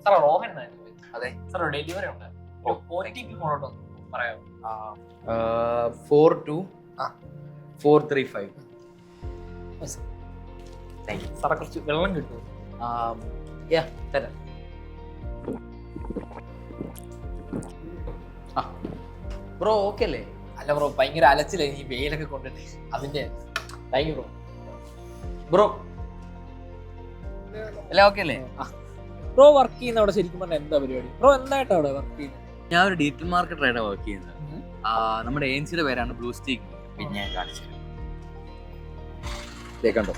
Sir Rohan എന്നായിരുന്നു. അതെ sir delivery ഉണ്ട്. OTP ഫോണോട്ട് പറയാമോ? 42435. സാറെ കുറച്ച് വെള്ളം കിട്ടുമോ? തരാം. ബ്രോ ഓക്കെ അല്ലേ? അല്ല ബ്രോ, ഭയങ്കര അലച്ചില്ല ഈ വെയിലൊക്കെ കൊണ്ടിട്ട്, അതിന്റെ. Thank you bro. ബ്രോ എല്ലാം ഓക്കെ അല്ലേ? ബ്രോ വർക്ക് ചെയ്യുന്ന അവിടെ ശരിക്കും പറഞ്ഞാൽ എന്താ പരിപാടി? ബ്രോ എന്തായിട്ടാ അവിടെ വർക്ക് ചെയ്യുന്നത്? ഞാൻ ഒരു ഡിജിറ്റൽ മാർക്കറ്ററായിട്ടാണ് വർക്ക് ചെയ്യുന്നത്. നമ്മുടെ ഏജൻസിയുടെ പേരാണ് ബ്ലൂ സ്റ്റീക്ക്. പിന്നെ ഞാൻ കാണിച്ചത് കണ്ടോ,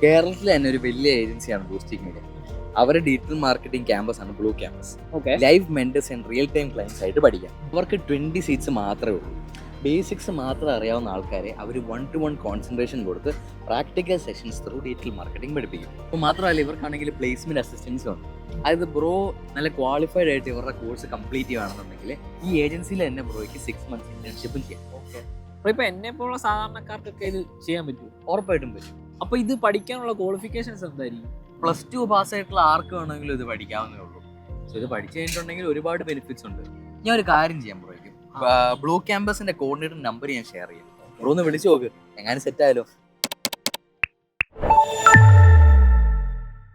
കേരളത്തിലെ തന്നെ ഒരു വലിയ ഏജൻസിയാണ് ബ്ലൂ സ്റ്റീക്ക് മീഡിയ. അവരുടെ ഡിജിറ്റൽ മാർക്കറ്റിംഗ് ക്യാമ്പസ് ആണ് blue campus. Live mentors and real time clients ആയിട്ട് പഠിക്കാം. അവർക്ക് 20 സീറ്റ്സ് മാത്രമേ ഉള്ളൂ. ബേസിക്സ് മാത്രം അറിയാവുന്ന ആൾക്കാരെ അവർ 1-to-1 കോൺസെൻട്രേഷൻ കൊടുത്ത് practical sessions through digital marketing പഠിപ്പിക്കും. അപ്പോൾ മാത്രമല്ല ഇവർക്കാണെങ്കിൽ പ്ലേസ്മെന്റ് അസിസ്റ്റൻസും ഉണ്ട്. അതായത് ബ്രോ നല്ല ക്വാളിഫൈഡ് ആയിട്ട് ഇവരുടെ കോഴ്സ് കംപ്ലീറ്റ് ചെയ്യുകയാണെന്നുണ്ടെങ്കിൽ ഈ ഏജൻസിയിൽ തന്നെ ബ്രോയ്ക്ക് 6 months ഇന്റേൺഷിപ്പും ചെയ്യാം. ഇപ്പൊ എന്നെ പോലുള്ള സാധാരണക്കാർക്കൊക്കെ ഇത് ചെയ്യാൻ പറ്റുമോ? ഉറപ്പായിട്ടും പറ്റും. അപ്പൊ ഇത് പഠിക്കാനുള്ള ക്വാളിഫിക്കേഷൻസ് എന്തായിരിക്കും? +2 പാസ്സായിട്ടുള്ള ആർക്ക് വേണമെങ്കിലും ഇത് പഠിക്കാവുന്നേ ഉള്ളൂ. സോ ഇത് പഠിച്ചു കഴിഞ്ഞിട്ടുണ്ടെങ്കിൽ ഒരുപാട് ബെനിഫിറ്റ്സ് ഉണ്ട്. ഞാൻ ഒരു കാര്യം ചെയ്യാൻ ബ്രോയ്ക്കും ബ്ലൂ ക്യാമ്പസിന്റെ കോർഡിനേറ്റർ നമ്പർ ഞാൻ ഷെയർ ചെയ്യാം. ബ്രോ ഒന്ന് വിളിച്ചു നോക്ക്, എങ്ങനെ സെറ്റ് ആയാലോ.